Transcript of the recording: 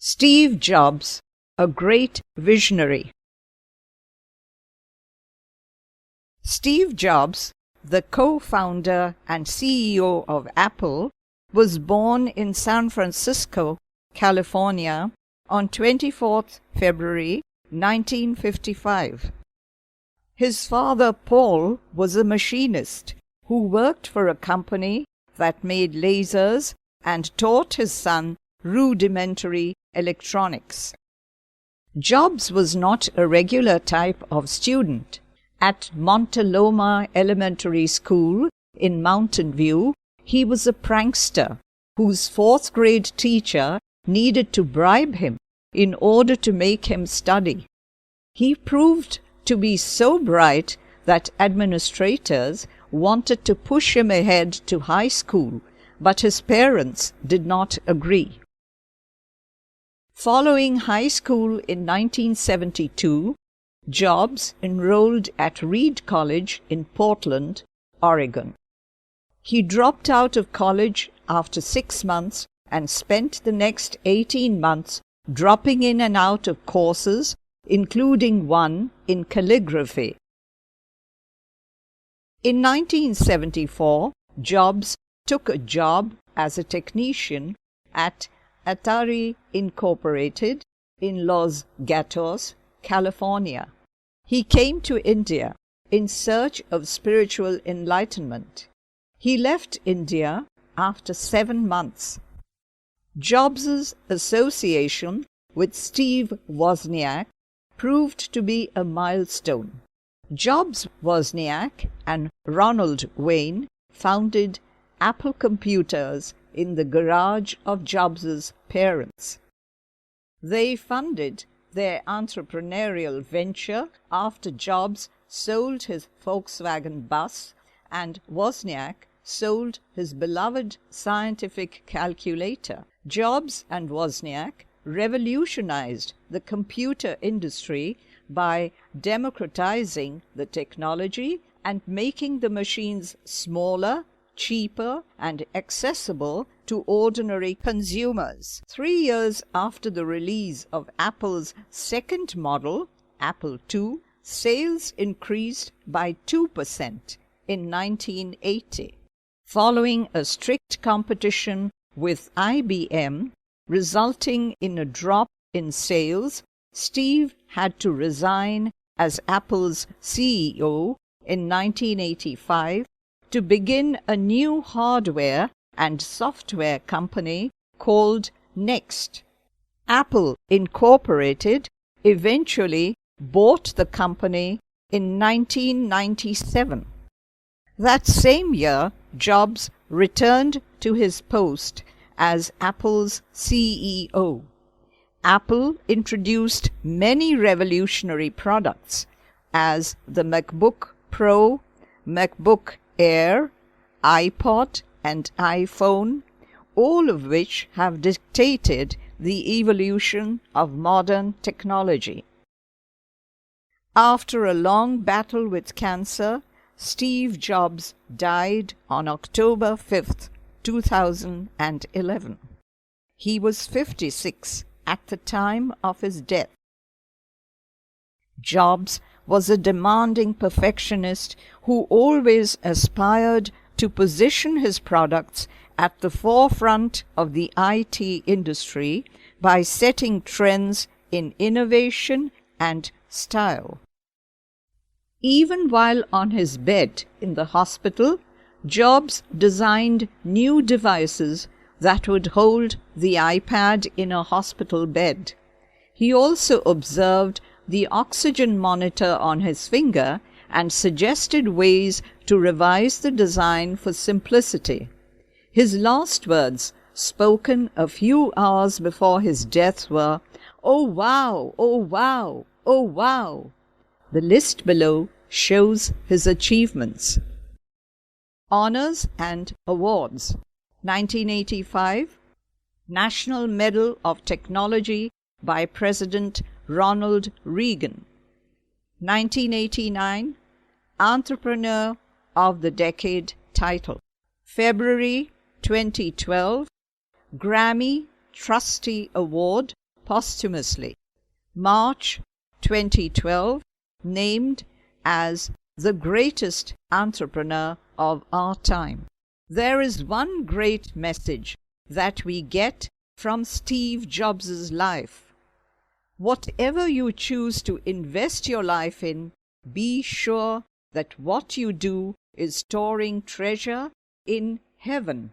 Steve Jobs, a great visionary. Steve Jobs, the co-founder and CEO of Apple, was born in San Francisco, California, on 24th February 1955. His father, Paul, was a machinist who worked for a company that made lasers and taught his son rudimentary electronics. Jobs was not a regular type of student. At Monteloma Elementary School in Mountain View, he was a prankster whose fourth-grade teacher needed to bribe him in order to make him study. He proved to be so bright that administrators wanted to push him ahead to high school, but his parents did not agree. Following high school in 1972, Jobs enrolled at Reed College in Portland, Oregon. He dropped out of college after 6 months and spent the next 18 months dropping in and out of courses, including one in calligraphy. In 1974, Jobs took a job as a technician at Atari Incorporated in Los Gatos, California. He came to India in search of spiritual enlightenment. He left India after 7 months. Jobs's association with Steve Wozniak proved to be a milestone. Jobs, Wozniak, and Ronald Wayne founded Apple Computers in the garage of Jobs's parents. They funded their entrepreneurial venture after Jobs sold his Volkswagen bus and Wozniak sold his beloved scientific calculator. Jobs and Wozniak revolutionized the computer industry by democratizing the technology and making the machines smaller, cheaper, and accessible to ordinary consumers. 3 years after the release of Apple's second model, Apple II, sales increased by 2% in 1980. Following a strict competition with IBM, resulting in a drop in sales, Steve had to resign as Apple's CEO in 1985 to begin a new hardware and software company called Next. Apple Incorporated eventually bought the company in 1997. That same year, Jobs returned to his post as Apple's CEO. Apple introduced many revolutionary products as the MacBook Pro, MacBook Air, iPod, and iPhone, all of which have dictated the evolution of modern technology. After a long battle with cancer, Steve Jobs died on October 5th, 2011. He was 56 at the time of his death. Jobs was a demanding perfectionist who always aspired to position his products at the forefront of the IT industry by setting trends in innovation and style. Even while on his bed in the hospital, Jobs designed new devices that would hold the iPad in a hospital bed. He also observed the oxygen monitor on his finger and suggested ways to revise the design for simplicity. His last words, spoken a few hours before his death, were, "Oh wow, oh wow, oh wow." The list below shows his achievements. Honors and awards. 1985, National Medal of Technology by President Ronald Reagan. 1989, Entrepreneur of the Decade title. February 2012, Grammy Trustee Award posthumously. March 2012, named as the greatest entrepreneur of our time. There is one great message that we get from Steve Jobs' life. Whatever you choose to invest your life in, be sure that what you do is storing treasure in heaven.